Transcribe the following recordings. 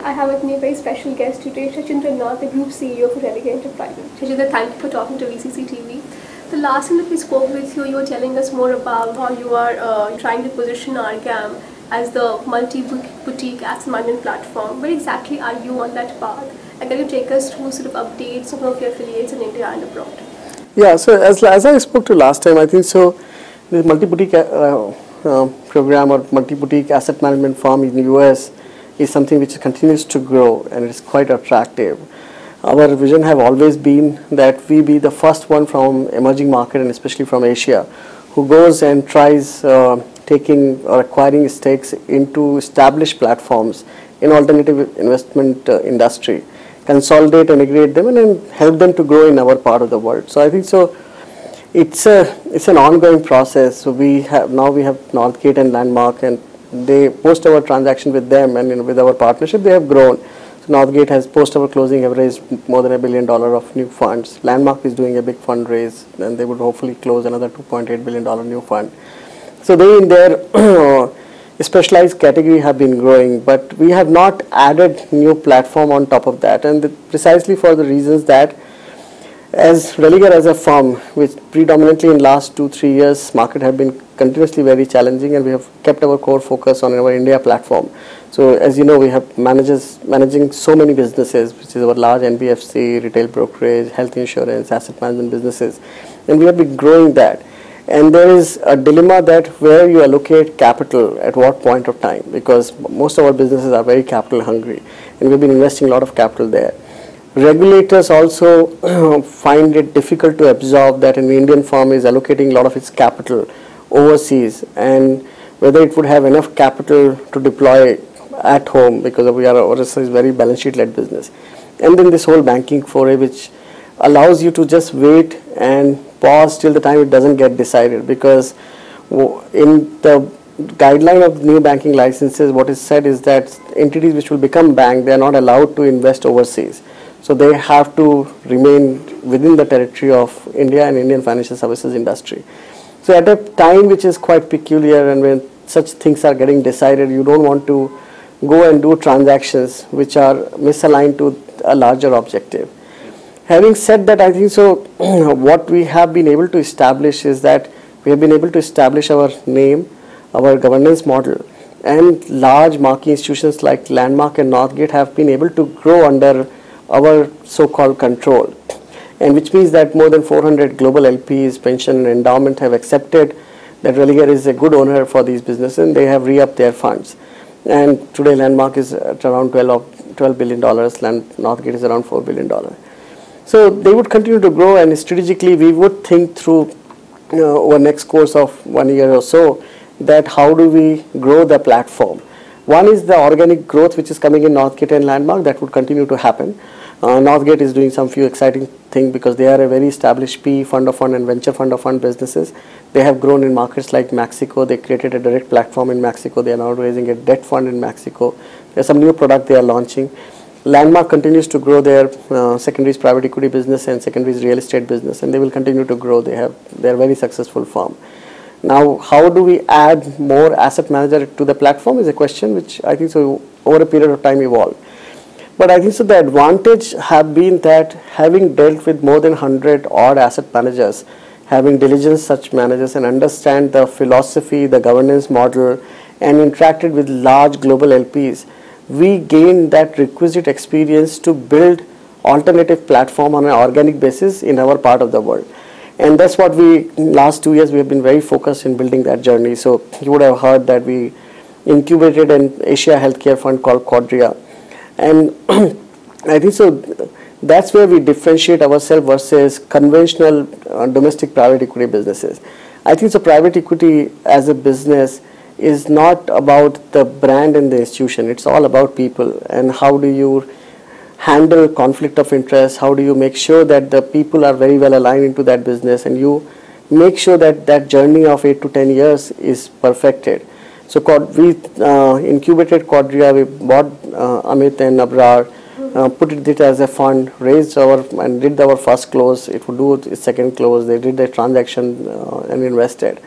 I have with me a very special guest today, Shachindra Nath, the Group CEO for Religare Enterprises. Shachindra, thank you for talking to VCC TV. The last time that we spoke with you, you were telling us more about how you are trying to position RGAM as the multi-boutique asset management platform. Where exactly are you on that path? And can you take us through sort of updates of some of your affiliates in India and abroad? Yeah, so as I spoke to last time, I think so the multi-boutique program or multi-boutique asset management firm in the US is something which continues to grow and it's quite attractive. Our vision have always been that we be the first one from emerging market and especially from Asia who goes and tries taking or acquiring stakes into established platforms in alternative investment industry, consolidate and integrate them and then help them to grow in our part of the world. So I think so it's an ongoing process. So we have Northgate and Landmark, and they post our transaction with them and with our partnership they have grown. So Northgate has post our closing have raised more than $1 billion of new funds. Landmark is doing a big fundraise and they would hopefully close another $2.8 billion new fund. So they in their specialized category have been growing, but we have not added new platform on top of that, and precisely for the reasons that as Religare as a firm, which predominantly in last 2-3 years market have been continuously very challenging, and we have kept our core focus on our India platform. So as you know, we have managing so many businesses, which is our large NBFC, retail brokerage, health insurance, asset management businesses, and we have been growing that. And there is a dilemma that where you allocate capital at what point of time, because most of our businesses are very capital hungry and we've been investing a lot of capital there. Regulators also find it difficult to absorb that an Indian firm is allocating a lot of its capital overseas, and whether it would have enough capital to deploy at home, because our is very balance sheet led business. And then this whole banking foray, which allows you to just wait and pause till the time it doesn't get decided, because in the guideline of new banking licenses what is said is that entities which will become bank, they are not allowed to invest overseas. So they have to remain within the territory of India and Indian financial services industry. So at a time which is quite peculiar and when such things are getting decided, you don't want to go and do transactions which are misaligned to a larger objective. Having said that, I think so what we have been able to establish is that we have been able to establish our name, our governance model, and large marquee institutions like Landmark and Northgate have been able to grow under our so-called control, and which means that more than 400 global LPs, pension and endowment have accepted that Religare is a good owner for these businesses, and they have re-upped their funds. And today Landmark is at around $12 billion, Northgate is around $4 billion. So they would continue to grow, and strategically we would think through over next course of 1 year or so that how do we grow the platform. One is the organic growth which is coming in Northgate and Landmark, that would continue to happen. Northgate is doing some few exciting things because they are a very established PE fund of fund and venture fund of fund businesses. They have grown in markets like Mexico. They created a direct platform in Mexico. They are now raising a debt fund in Mexico. There's some new product they are launching. Landmark continues to grow their secondaries private equity business and secondaries real estate business, and they will continue to grow. They are a very successful firm. Now, how do we add more asset manager to the platform is a question which I think so over a period of time evolve. But I think so the advantage have been that having dealt with more than 100 odd asset managers, having diligence such managers and understand the philosophy, the governance model, and interacted with large global LPs, we gained that requisite experience to build alternative platform on an organic basis in our part of the world. And that's what last 2 years we have been very focused in building that journey. So you would have heard that we incubated an Asia healthcare fund called Quadria. And I think so that's where we differentiate ourselves versus conventional domestic private equity businesses. I think so private equity as a business is not about the brand and the institution. It's all about people, and how do you handle conflict of interest, how do you make sure that the people are very well aligned into that business, and you make sure that that journey of 8 to 10 years is perfected. So we incubated Quadria, we bought Amit and Abrar, put it as a fund, raised and did our first close. It would do its second close. They did the transaction and invested.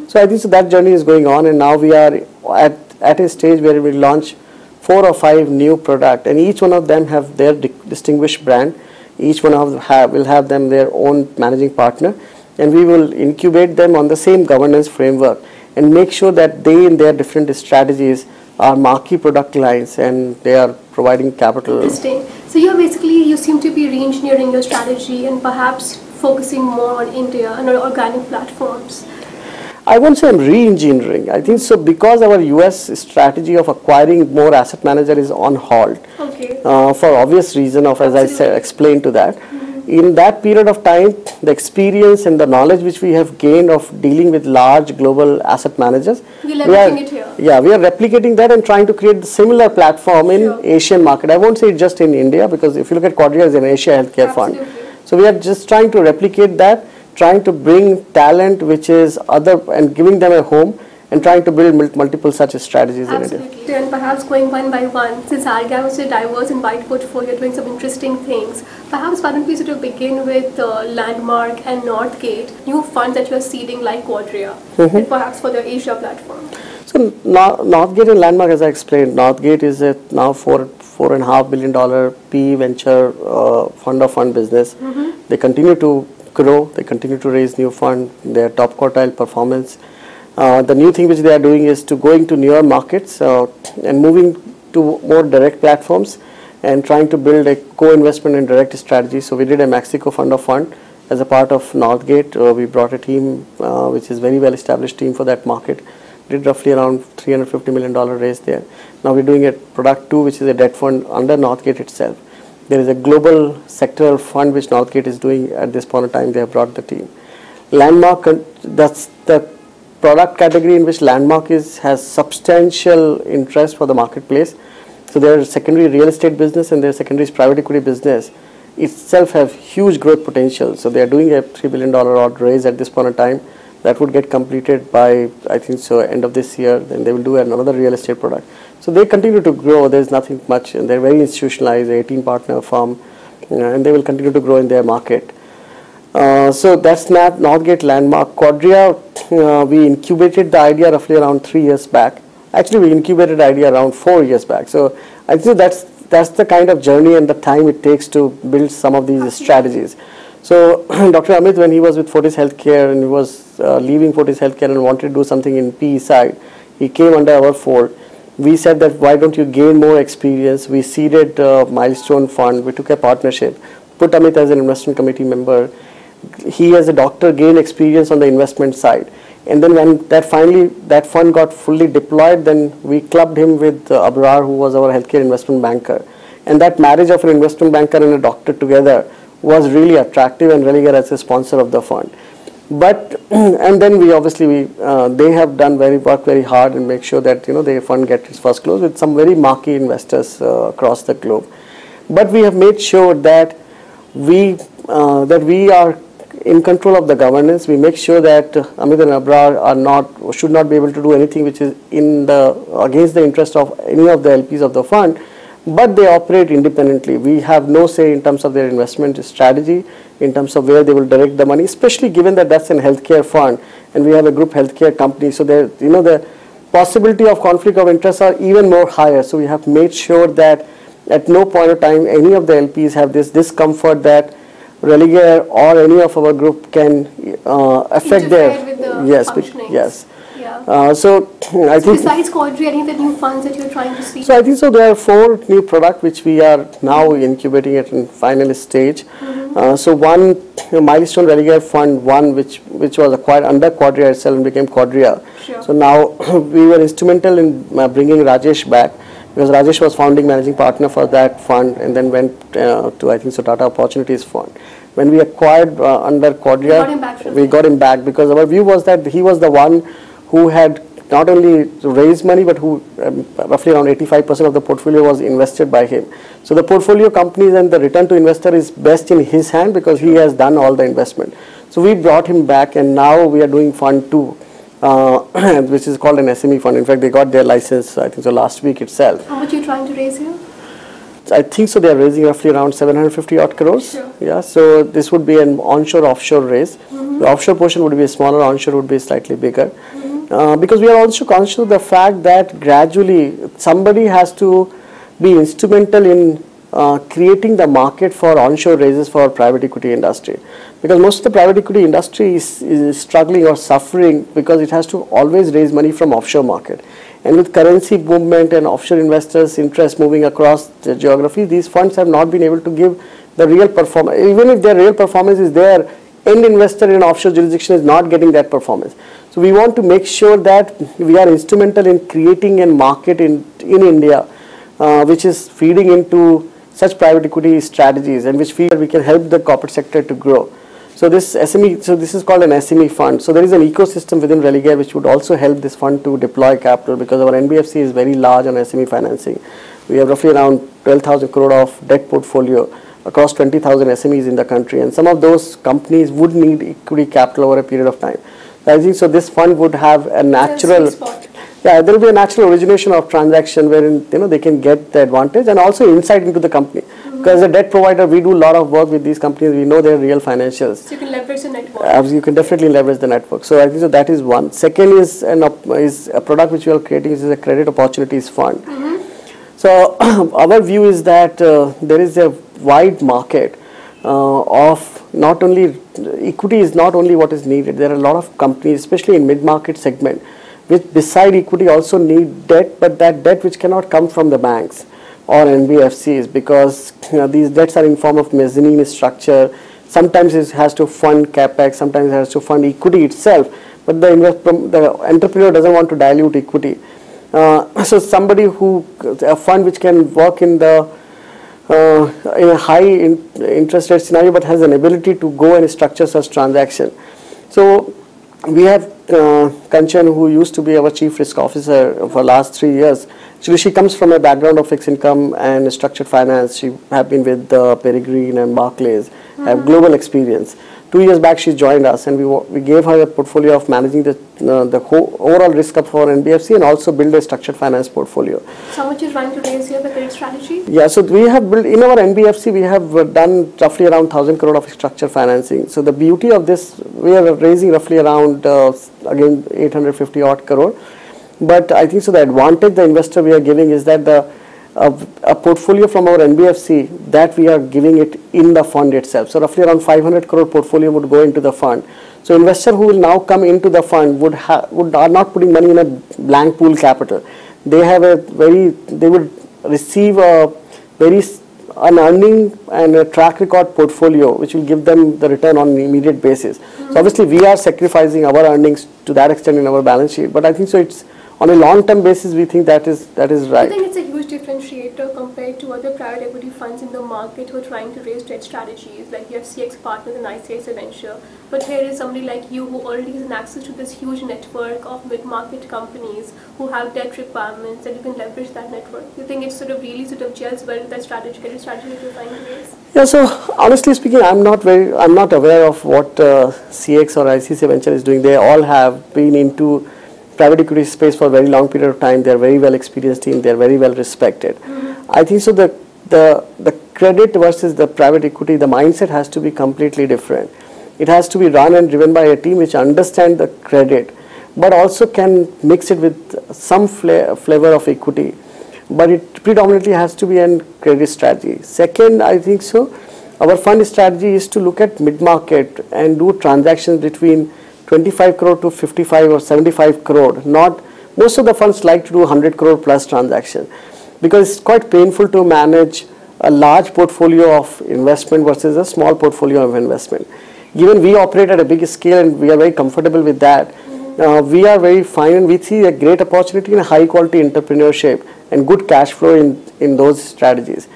So I think so that journey is going on, and now we are at a stage where we launch 4 or 5 new product, and each one of them have their distinguished brand. Each one of them will have them their own managing partner, and we will incubate them on the same governance framework and make sure that they in their different strategies are marquee product lines and they are providing capital. Interesting. So you seem to be re-engineering your strategy and perhaps focusing more on India and on organic platforms. I won't say I'm re-engineering. I think so because our US strategy of acquiring more asset manager is on hold. Okay. For obvious reason of, as Absolutely. I said, explained to that. In that period of time, the experience and the knowledge which we have gained of dealing with large global asset managers, We're leveraging it here. yeah, we are replicating that and trying to create the similar platform in Sure. Asian market. I won't say just in India, because if you look at Quadria is an Asia healthcare fund. Absolutely. So we are just trying to replicate that, trying to bring talent which is other and giving them a home, and trying to build multiple such strategies in India. Absolutely. And perhaps going one by one, since Arga was a diverse and wide portfolio doing some interesting things, perhaps why don't we sort of begin with Landmark and Northgate, new funds that you're seeding like Quadria, and perhaps for the Asia platform. So Northgate and Landmark, as I explained, Northgate is a now $4.5 billion PE venture fund of fund business. They continue to grow, they continue to raise new fund, their top quartile performance. The new thing which they are doing is to going to newer markets and moving to more direct platforms and trying to build a co-investment and direct strategy. So we did a Mexico fund of fund as a part of Northgate. We brought a team which is very well established team for that market. Did roughly around $350 million raise there. Now we're doing a product 2 which is a debt fund under Northgate itself. There is a global sectoral fund which Northgate is doing at this point in time. They have brought the team. Landmark, that's the product category in which Landmark has substantial interest for the marketplace. So their secondary real estate business and their secondary private equity business itself have huge growth potential. So they are doing a $3 billion odd raise at this point in time. That would get completed by, I think so, end of this year. Then they will do another real estate product. So they continue to grow. There's nothing much, and they're very institutionalized, 18 partner firm, and they will continue to grow in their market. So that's not Northgate. Landmark. Quadria, we incubated the idea roughly around 3 years back. Actually, we incubated the idea around 4 years back. So I think that's the kind of journey and the time it takes to build some of these strategies. So Dr. Amit, when he was with Fortis Healthcare and he was leaving Fortis Healthcare and wanted to do something in PE side, he came under our fold. We said that why don't you gain more experience? We seeded Milestone Fund. We took a partnership, put Amit as an investment committee member. He as a doctor gained experience on the investment side. And then when that fund got fully deployed, then we clubbed him with Abrar, who was our healthcare investment banker. And that marriage of an investment banker and a doctor together was really attractive and really got as a sponsor of the fund. But and then we obviously they have done work very hard and make sure that their fund gets its first close with some very marquee investors across the globe. But we have made sure that we are in control of the governance. We make sure that Amit and Abrar should not be able to do anything which is against the interest of any of the LPs of the fund, but they operate independently. We have no say in terms of their investment strategy, in terms of where they will direct the money, especially given that that's a healthcare fund and we have a group healthcare company. So there, the possibility of conflict of interest are even more higher. So we have made sure that at no point of time any of the LPs have this discomfort that Religare or any of our group can affect their with the yes. Yeah. So I think besides Quadria, any of the new funds that you're trying to see? So I think so there are 4 new products which we are now incubating at in final stage. So one Milestone Religare Fund 1 which was acquired under Quadria itself and became Quadria. Sure. So now we were instrumental in bringing Rajesh back, because Rajesh was founding managing partner for that fund and then went to I think so Tata Opportunities Fund. When we acquired under Quadria, we got him back because our view was that he was the one who had not only raised money but who roughly around 85% of the portfolio was invested by him. So the portfolio companies and the return to investor is best in his hand because he has done all the investment. So we brought him back and now we are doing fund 2, which is called an SME fund. In fact, they got their license I think so last week itself. How much are you trying to raise here? I think so they are raising roughly around 750 odd crores. Sure. Yeah, so this would be an onshore offshore raise. The offshore portion would be smaller, onshore would be slightly bigger. because we are also conscious of the fact that gradually somebody has to be instrumental in creating the market for onshore raises for private equity industry, because most of the private equity industry is struggling or suffering because it has to always raise money from offshore market, and with currency movement and offshore investors interest moving across the geography, these funds have not been able to give the real performance. Even if their real performance is there, end investor in offshore jurisdiction is not getting that performance. So we want to make sure that we are instrumental in creating a market in India which is feeding into such private equity strategies, and which feel that we can help the corporate sector to grow. So this is called an SME fund. So there is an ecosystem within Religare which would also help this fund to deploy capital, because our NBFC is very large on SME financing. We have roughly around 12,000 crore of debt portfolio across 20,000 SMEs in the country, and some of those companies would need equity capital over a period of time. I think so this fund would have a natural, there will be a natural origination of transaction wherein they can get the advantage and also insight into the company. Because as a debt provider, we do a lot of work with these companies. We know their real financials. So you can leverage the network. You can definitely leverage the network. So I think so that is one. Second is a product which we are creating, is a credit opportunities fund. So our view is that there is a wide market of not only equity is not only what is needed. There are a lot of companies, especially in mid-market segment, which beside equity also need debt, but that debt which cannot come from the banks or NBFCs, because these debts are in form of mezzanine structure. Sometimes it has to fund capex, sometimes it has to fund equity itself, but the entrepreneur doesn't want to dilute equity. So a fund which can work in a high interest rate scenario but has an ability to go and structure such transaction. So we have Kanchan, who used to be our chief risk officer for last 3 years. Actually, she comes from a background of fixed income and structured finance. She have been with Peregrine and Barclays, have global experience. 2 years back, she joined us, and we gave her a portfolio of managing the whole overall risk up for NBFC and also build a structured finance portfolio. So how much is trying to raise here, the credit strategy? Yeah, so we have built, in our NBFC, we have done roughly around 1,000 crore of structured financing. So the beauty of this, we are raising roughly around, again, 850 odd crore. But I think so the advantage the investor we are giving is that a portfolio from our NBFC that we are giving it in the fund itself. So roughly around 500 crore portfolio would go into the fund. So investor who will now come into the fund are not putting money in a blank pool capital. They have they would receive an earning and a track record portfolio which will give them the return on an immediate basis. So obviously we are sacrificing our earnings to that extent in our balance sheet, but I think so it's on a long-term basis we think that is right. I think it's a huge differentiator compared to other private equity funds in the market who are trying to raise debt strategies, like you have CX Partners and ICICI Venture. But here is somebody like you who already has an access to this huge network of mid-market companies who have debt requirements, and you can leverage that network. You think it really gels well with that strategy that you're trying to raise? Yeah, so honestly speaking, I'm not aware of what CX or ICICI Venture is doing. They all have been into private equity space for a very long period of time. They are very well experienced team. They are very well respected. I think so the credit versus the private equity, the mindset has to be completely different. It has to be run and driven by a team which understands the credit, but also can mix it with some flavor of equity. But it predominantly has to be a credit strategy. Second, I think so, our fund strategy is to look at mid-market and do transactions between 25 crore to 55 or 75 crore. Most of the funds like to do 100 crore plus transaction, because it's quite painful to manage a large portfolio of investment versus a small portfolio of investment. Given we operate at a big scale and we are very comfortable with that, we are very fine and we see a great opportunity in a high quality entrepreneurship and good cash flow in those strategies.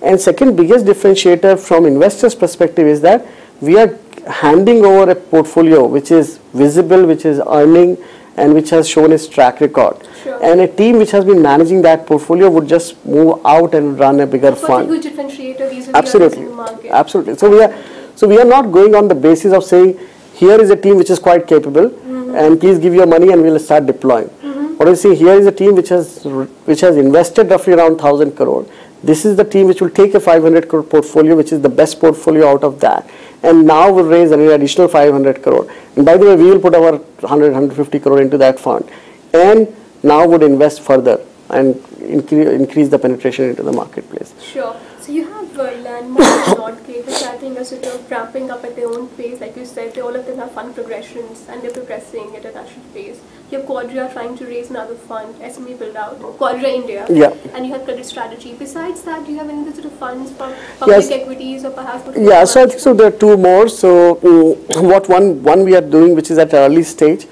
And second biggest differentiator from investors' perspective is that we are handing over a portfolio which is visible, which is earning, and which has shown its track record. Sure. And a team which has been managing that portfolio would just move out and run a bigger fund. What's a huge differentiator vis-a-vis Absolutely. in the market? Absolutely. So we are not going on the basis of saying here is a team which is quite capable and please give your money and we'll start deploying. What we see here is a team which has invested roughly around 1,000 crore. This is the team which will take a 500 crore portfolio, which is the best portfolio out of that, and now we'll raise an additional 500 crore. And by the way, we will put our 150 crore into that fund, and now would invest further and increase the penetration into the marketplace. Sure. So you have Landmark and Nordgate, which I think are sort of ramping up at their own pace. Like you said, all of them have fund progressions and they're progressing at a national pace. You have Quadria trying to raise another fund, SME build out, Quadria India, yeah. And you have Credit Strategy. Besides that, do you have any other sort of funds for public equities or perhaps? Yeah, so I think so there are two more. So what one we are doing, which is at an early stage.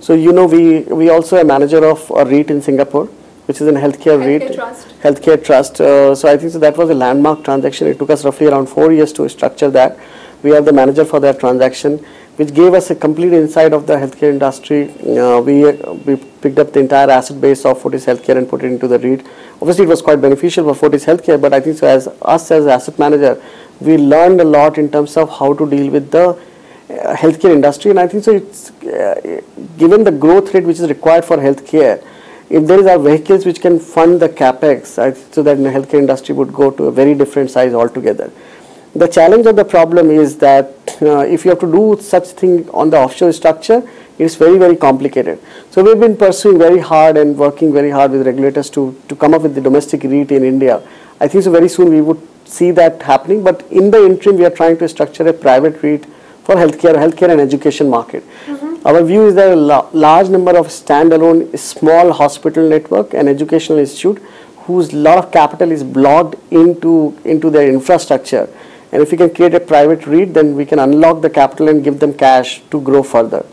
So you know, we also a manager of a REIT in Singapore, which is a healthcare REIT. Healthcare trust. So I think so that was a landmark transaction. It took us roughly around 4 years to structure that. We are the manager for that transaction, which gave us a complete insight of the healthcare industry. We picked up the entire asset base of Fortis Healthcare and put it into the REIT. Obviously, it was quite beneficial for Fortis Healthcare, but I think so as us as asset manager, we learned a lot in terms of how to deal with the healthcare industry. And I think so it's given the growth rate which is required for healthcare, if there are vehicles which can fund the capex, so that the healthcare industry would go to a very different size altogether. The challenge or the problem is that if you have to do such thing on the offshore structure, it is very, very complicated. So we've been pursuing very hard and working very hard with regulators to come up with the domestic REIT in India. I think so very soon we would see that happening, but in the interim we are trying to structure a private REIT for healthcare and education market. Our view is that a large number of standalone small hospital network and educational institute whose lot of capital is blocked into their infrastructure. And if we can create a private REIT, then we can unlock the capital and give them cash to grow further.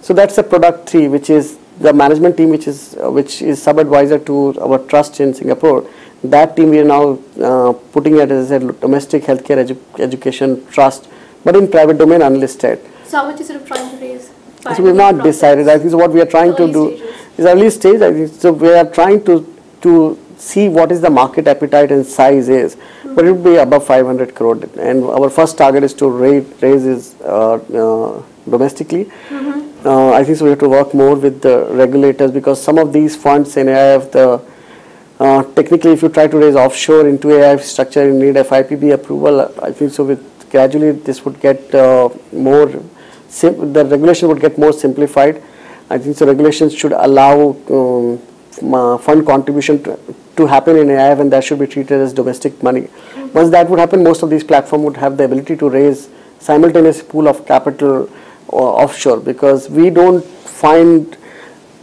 So that's a product 3, which is the management team, which is sub-advisor to our trust in Singapore. That team we are now putting it as a domestic healthcare education trust, but in private domain, unlisted. So how much is sort of trying to raise? So we've not decided. I think so what we are trying to do is early stage. I think so we are trying to see what is the market appetite and size is, but it would be above 500 crore. And our first target is to raise is domestically. I think so we have to work more with the regulators, because some of these funds in AIF, technically if you try to raise offshore into AIF structure, you need FIPB approval. I think so with gradually this would get the regulation would get more simplified. I think so regulations should allow fund contribution to happen in AIF, and that should be treated as domestic money. Once that would happen, most of these platforms would have the ability to raise simultaneous pool of capital offshore, because we don't find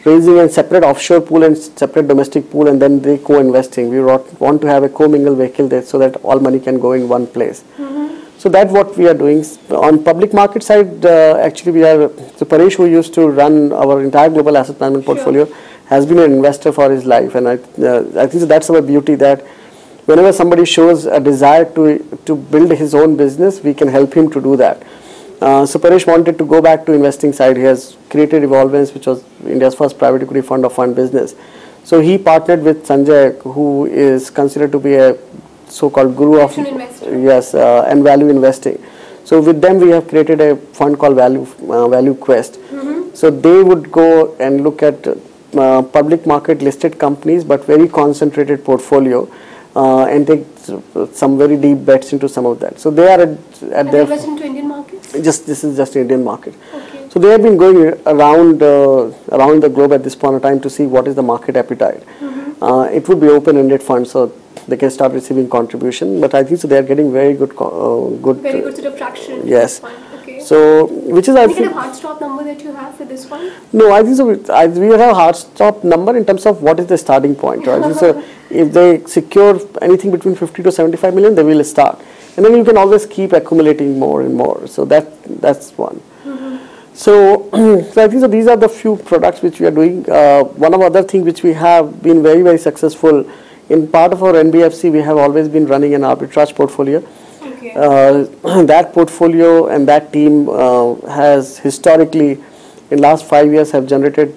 raising a separate offshore pool and separate domestic pool and then they co-investing. We want to have a co-mingle vehicle there so that all money can go in one place. So that's what we are doing. On public market side, actually we are, so Paresh, who used to run our entire global asset management portfolio, has been an investor for his life. And I think that's our beauty, that whenever somebody shows a desire to build his own business, we can help him to do that. So Paresh wanted to go back to investing side. He has created Evolvence, which was India's first private equity fund of fund business. So he partnered with Sanjay, who is considered to be a so-called guru of and value investing. So with them we have created a fund called Value Quest. So they would go and look at public market listed companies, but very concentrated portfolio, and take some very deep bets into some of that. So they are at their into Indian markets. This is just Indian market. Okay. So they have been going around the globe at this point of time to see what is the market appetite. It would be open-ended fund, so they can start receiving contribution. But I think so they are getting very good very good sort of traction. Yes. Okay. So which is, I think, kind of hard stop number that you have for this one? No, I think so. We have a hard stop number in terms of what is the starting point. Right? So if they secure anything between 50 to 75 million, they will start, and then you can always keep accumulating more and more. So that's one. So I think so these are the few products which we are doing. One of the other things which we have been very, very successful in part of our NBFC, we have always been running an arbitrage portfolio. Okay. That portfolio and that team has historically, in last 5 years, have generated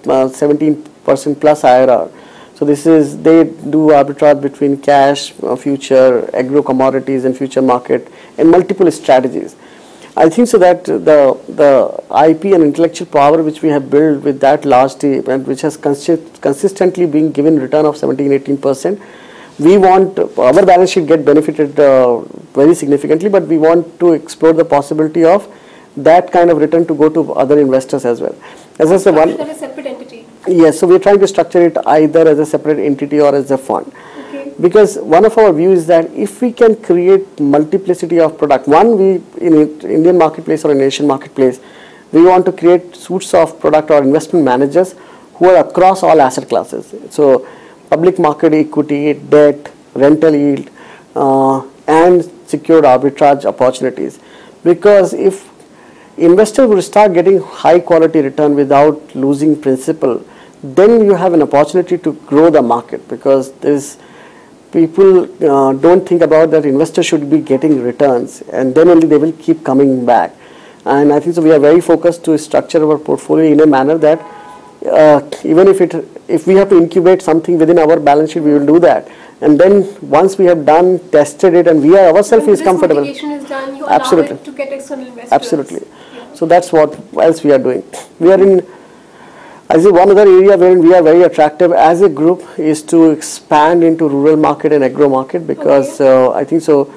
17% plus IRR. So they do arbitrage between cash, future, agro commodities and future market, and multiple strategies. I think so that the IP and intellectual power which we have built with that large team, and which has consistently been given return of 17-18%, we want our balance sheet get benefited very significantly, but we want to explore the possibility of that kind of return to go to other investors as well. As I said, one as a separate entity. Yes, so we're trying to structure it either as a separate entity or as a fund. Okay. Because one of our views is that if we can create multiplicity of product, one, we in Indian marketplace or in Asian marketplace, we want to create suites of product or investment managers who are across all asset classes. So public market equity, debt, rental yield, and secured arbitrage opportunities. Because if investors will start getting high quality return without losing principal, then you have an opportunity to grow the market, because there's people don't think about that investors should be getting returns, and then only they will keep coming back. And I think so we are very focused to structure our portfolio in a manner that even if we have to incubate something within our balance sheet, we will do that. And then once we have done, tested it, and we are ourselves is comfortable. Mitigation is done, you absolutely. Allow it to get external investors. Absolutely. Yeah. So that's what else we are doing. We are in, I think one other area where we are very attractive as a group is to expand into rural market and agro market, because I think so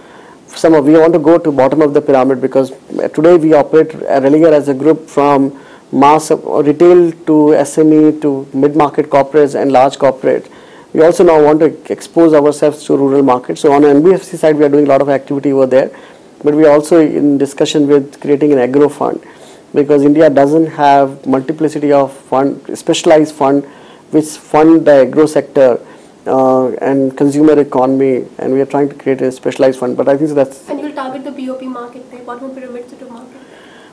we want to go to bottom of the pyramid, because today we operate Religare as a group from mass retail to SME to mid-market corporates and large corporate. We also now want to expose ourselves to rural markets. So on the NBFC side, we are doing a lot of activity over there, but we are also in discussion with creating an agro fund, because India doesn't have multiplicity of specialized fund which fund the agro sector and consumer economy, and we are trying to create a specialized fund. But I think so that's... And you will target the BOP market, the bottom pyramid sort of market.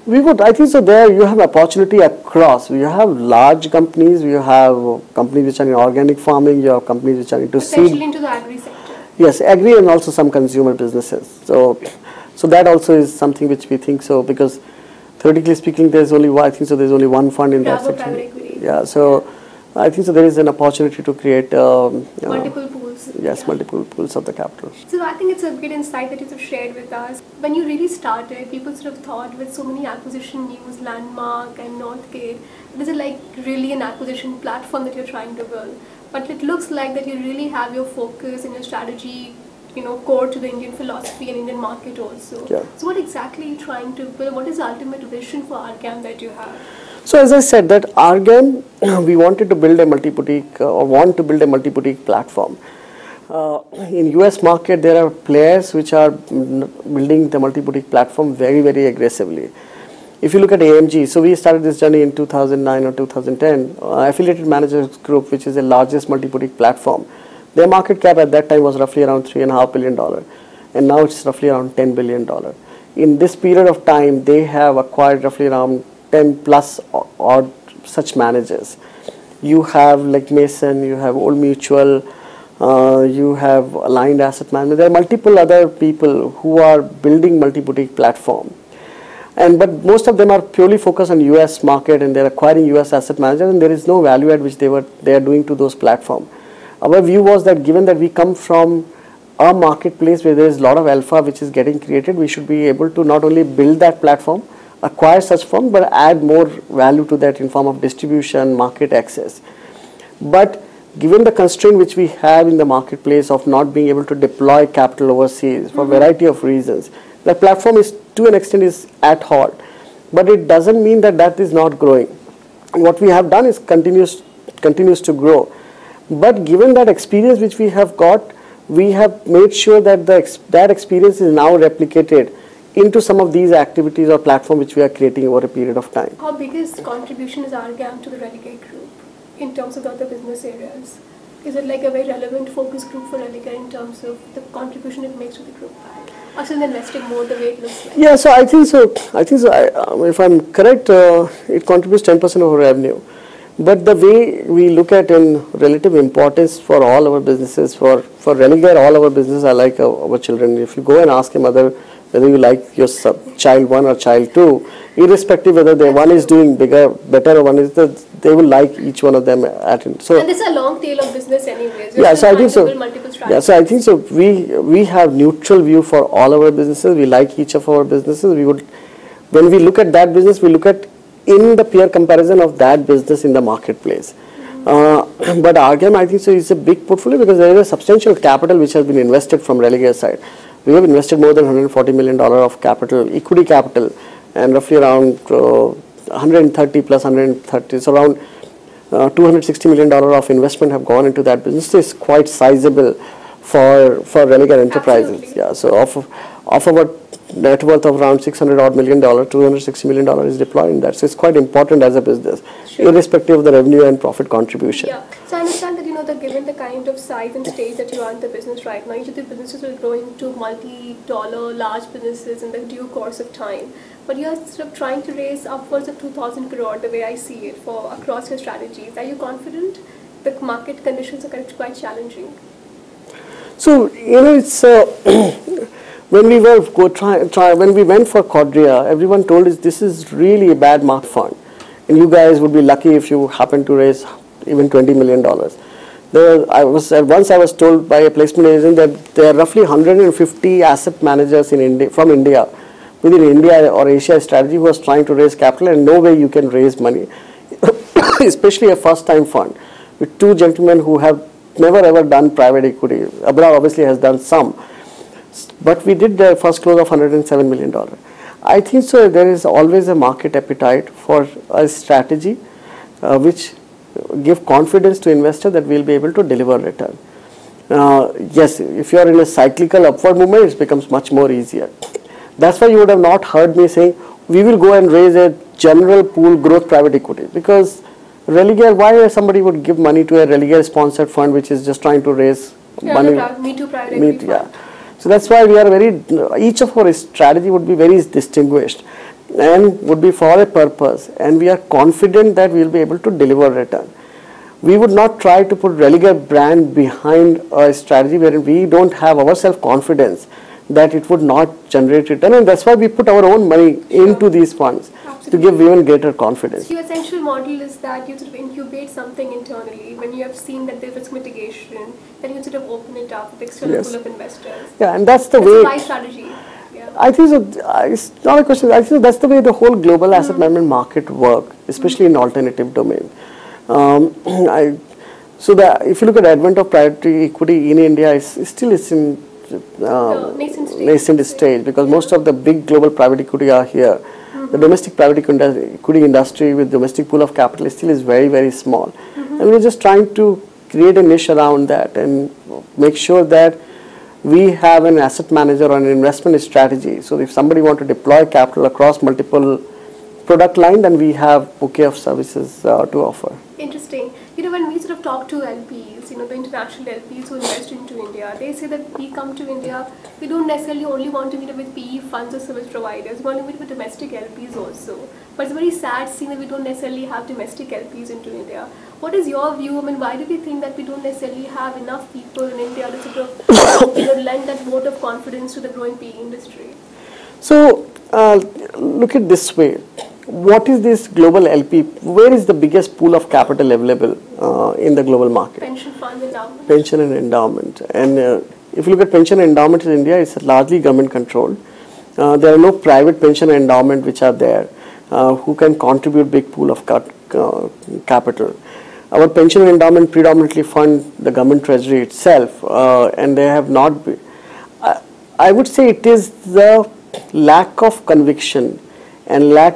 We would, I think so there you have opportunity across. You have large companies, you have companies which are in organic farming, you have companies which are into essentially into the agri sector. Yes, agri and also some consumer businesses. So that also is something which we think so, because theoretically speaking, there's only one fund in that section. Private equity. Yeah, so I think so there is an opportunity to create multiple pools. Yes, multiple pools of the capital. So I think it's a good insight that you have shared with us. When you really started, people sort of thought with so many acquisition news, Landmark and Northgate, is it like really an acquisition platform that you're trying to build? But it looks like that you really have your focus and your strategy, core to the Indian philosophy and Indian market also. Yeah. So what exactly are you trying to build? What is the ultimate vision for Argam that you have? So as I said, that Argam, we wanted to build a multi-boutique or want to build a multi-boutique platform. In US market, there are players which are building the multi-boutique platform very, very aggressively. If you look at AMG, so we started this journey in 2009 or 2010, Affiliated Managers Group, which is the largest multi-boutique platform. Their market cap at that time was roughly around $3.5 billion, and now it's roughly around $10 billion. In this period of time, they have acquired roughly around 10 plus odd such managers. You have like Mason, you have Old Mutual, you have Aligned Asset Management. There are multiple other people who are building multi-boutique platform. But most of them are purely focused on US market, and they're acquiring US asset managers, and there is no value add which they are doing to those platforms. Our view was that given that we come from a marketplace where there is a lot of alpha which is getting created, we should be able to not only build that platform, acquire such firm, but add more value to that in form of distribution, market access. But given the constraint which we have in the marketplace of not being able to deploy capital overseas for a variety of reasons, the platform is to an extent is at halt, but it doesn't mean that that is not growing. What we have done is continues to grow. But given that experience which we have got, we have made sure that that experience is now replicated into some of these activities or platform which we are creating over a period of time. How biggest contribution is Argam to the Religare group in terms of the other business areas? Is it like a very relevant focus group for Religare in terms of the contribution it makes to the group? Or still investing more the way it looks like? Yeah, so I think so. If I'm correct, it contributes 10% of our revenue. But the way we look at in relative importance for all our businesses, for Religare, all our businesses are like our children. If you go and ask a mother whether you like your child 1 or child 2, irrespective whether one is doing better or one is they will like each one of them at it. So, and this is a long tail of business anyways. Yeah, so I think so. Yeah, so I think so. We have neutral view for all our businesses. We like each of our businesses. When we look at that business, we look at in the peer comparison of that business in the marketplace. But RGAM, I think so, is a big portfolio because there is a substantial capital which has been invested from Religare side. We have invested more than $140 million of capital, equity capital, and roughly around 130 plus 130, so around $260 million of investment have gone into that business. It's quite sizable for Religare Enterprises. Absolutely. Yeah, so of our net worth of around $600 odd million, $260 million is deployed in that. So it's quite important as a business, Sure. irrespective of the revenue and profit contribution. Yeah. So I understand that, that given the kind of size and stage that you are in the business right now, each of the businesses will grow into multi-dollar large businesses in the due course of time. But you are sort of trying to raise upwards of 2,000 crore, the way I see it, for across your strategies. Are you confident? The market conditions are quite challenging. So it's when we were when we went for Quadria, everyone told us this is really a bad market fund, and you guys would be lucky if you happen to raise even $20 million. Once I was told by a placement agent that there are roughly 150 asset managers in India, from India, within India or Asia strategy, who was trying to raise capital, and no way you can raise money, especially a first-time fund with two gentlemen who have never ever done private equity. Abra obviously has done some, but we did the first close of $107 million. I think so. There is always a market appetite for a strategy which give confidence to investor that we'll be able to deliver return. Yes, if you are in a cyclical upward movement, it becomes much more easier. That's why you would have not heard me saying we will go and raise a general pool growth private equity, because Religare, why somebody would give money to a Religare sponsored fund which is just trying to raise money? Me too private equity Yeah. fund. So that's why we are each of our strategy would be very distinguished and would be for a purpose, and we are confident that we will be able to deliver return. We would not try to put Religare brand behind a strategy wherein we don't have our self-confidence that it would not generate return, and that's why we put our own money into these funds. To give even greater confidence. So your essential model is that you sort of incubate something internally. When you have seen that there's risk mitigation, then you sort of open it up with external pool of investors. Yeah, and that's the That's way. my strategy. Yeah. I think so. It's not a question. I think that's the way the whole global asset management market work, especially in alternative domain. If you look at advent of private equity in India, it's still in nascent stage, because most of the big global private equity are here. The domestic private equity industry with domestic pool of capital still is very, very small. And we're just trying to create a niche around that and make sure that we have an asset manager or an investment strategy. So if somebody wants to deploy capital across multiple product line, then we have bouquet of services to offer. Interesting. When we sort of talk to LPs, the international LPs who invest into India, they say that we come to India, we don't necessarily only want to meet with PE funds or service providers, we want to meet with domestic LPs also. But it's very sad seeing that we don't necessarily have domestic LPs into India. What is your view? Why do we think that we don't necessarily have enough people in India to sort of lend that vote of confidence to the growing PE industry? So look at this way. What is this global LP? Where is the biggest pool of capital available in the global market? Pension fund endowment. Pension and endowment. And if you look at pension and endowment in India, it's largely government controlled. There are no private pension and endowment which are there who can contribute big pool of capital. Our pension and endowment predominantly fund the government treasury itself, and they have not been. I would say it is the lack of conviction and lack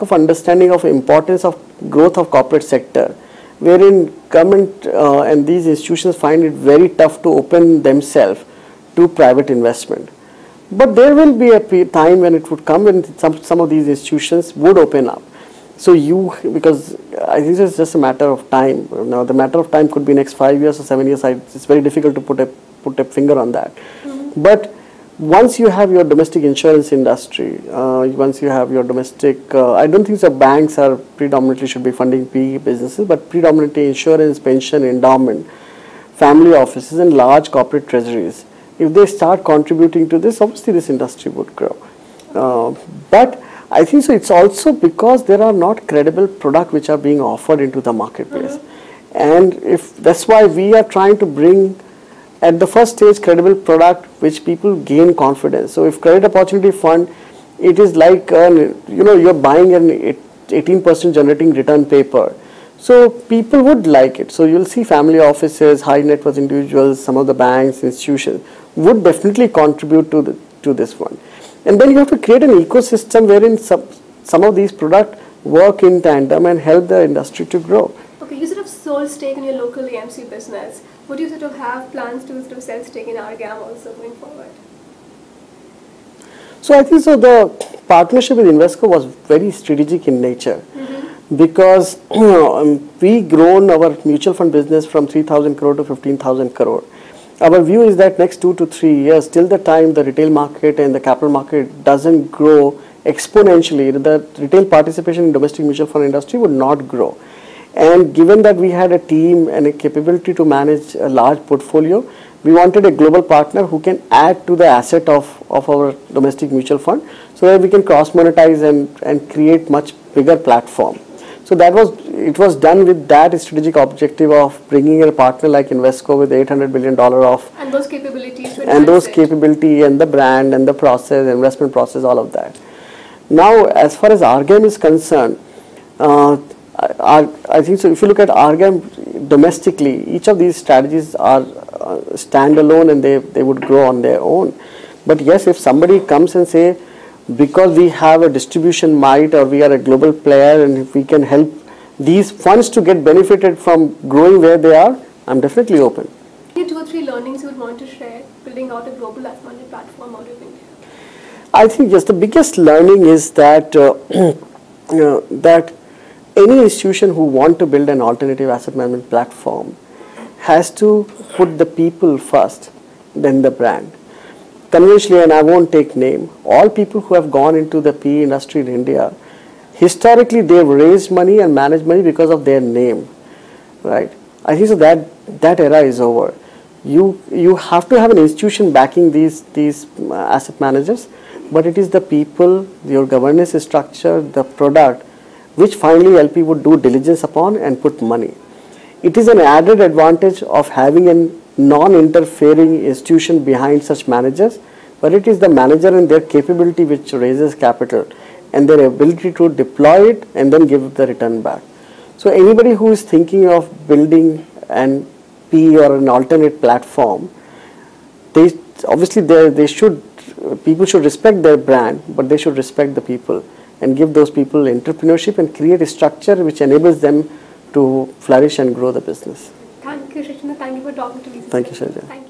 of understanding of importance of growth of corporate sector, wherein government and these institutions find it very tough to open themselves to private investment. But there will be a time when it would come when some of these institutions would open up. So because I think it's just a matter of time. Now the matter of time could be next 5 years or 7 years. It's very difficult to put a finger on that. But once you have your domestic insurance industry, once you have your domestic, I don't think the banks are predominantly should be funding PE businesses, but predominantly insurance, pension, endowment, family offices and large corporate treasuries. If they start contributing to this, obviously this industry would grow. But I think so it's also because there are not credible products which are being offered into the marketplace. And if that's why we are trying to bring at the first stage credible product which people gain confidence. So if Credit Opportunity Fund, it is like you're buying an 18% generating return paper. So people would like it. So you'll see family offices, high net worth individuals, some of the banks, institutions would definitely contribute to this one. And then you have to create an ecosystem wherein some of these products work in tandem and help the industry to grow. Okay, you sort of sold stake in your local AMC business. Would you sort of have plans to sort of sell stake in Argam also going forward? So I think so the partnership with Invesco was very strategic in nature. Because we grown our mutual fund business from 3,000 crore to 15,000 crore. Our view is that next 2 to 3 years, till the time the retail market and the capital market doesn't grow exponentially, the retail participation in domestic mutual fund industry would not grow. And given that we had a team and a capability to manage a large portfolio, we wanted a global partner who can add to the asset of our domestic mutual fund so that we can cross monetize and create much bigger platform. So it was done with that strategic objective of bringing in a partner like Invesco with $800 billion of and those capabilities and those capability and the brand and the process, investment process, all of that. Now, as far as Argam is concerned, I think so. If you look at Argam domestically, each of these strategies are standalone and they would grow on their own. But yes, if somebody comes and say, because we have a distribution might or we are a global player and if we can help these funds to get benefited from growing where they are, I'm definitely open. Any 2 or 3 learnings you would want to share building out a global asset management platform out of India? I think yes, the biggest learning is that that any institution who want to build an alternative asset management platform has to put the people first, then the brand. Conventionally, and I won't take name, all people who have gone into the PE industry in India, historically they've raised money and managed money because of their name, right? I think so that era is over. You have to have an institution backing these asset managers, but it is the people, your governance structure, the product, which finally LP would do diligence upon and put money. It is an added advantage of having a non-interfering institution behind such managers, but it is the manager and their capability which raises capital and their ability to deploy it and then give the return back. So anybody who is thinking of building an PE or an alternate platform, people should respect their brand, but they should respect the people and give those people entrepreneurship and create a structure which enables them to flourish and grow the business. Thank you, Shashindra. Thank you for talking to me. Thank you, Shailja. Thank you.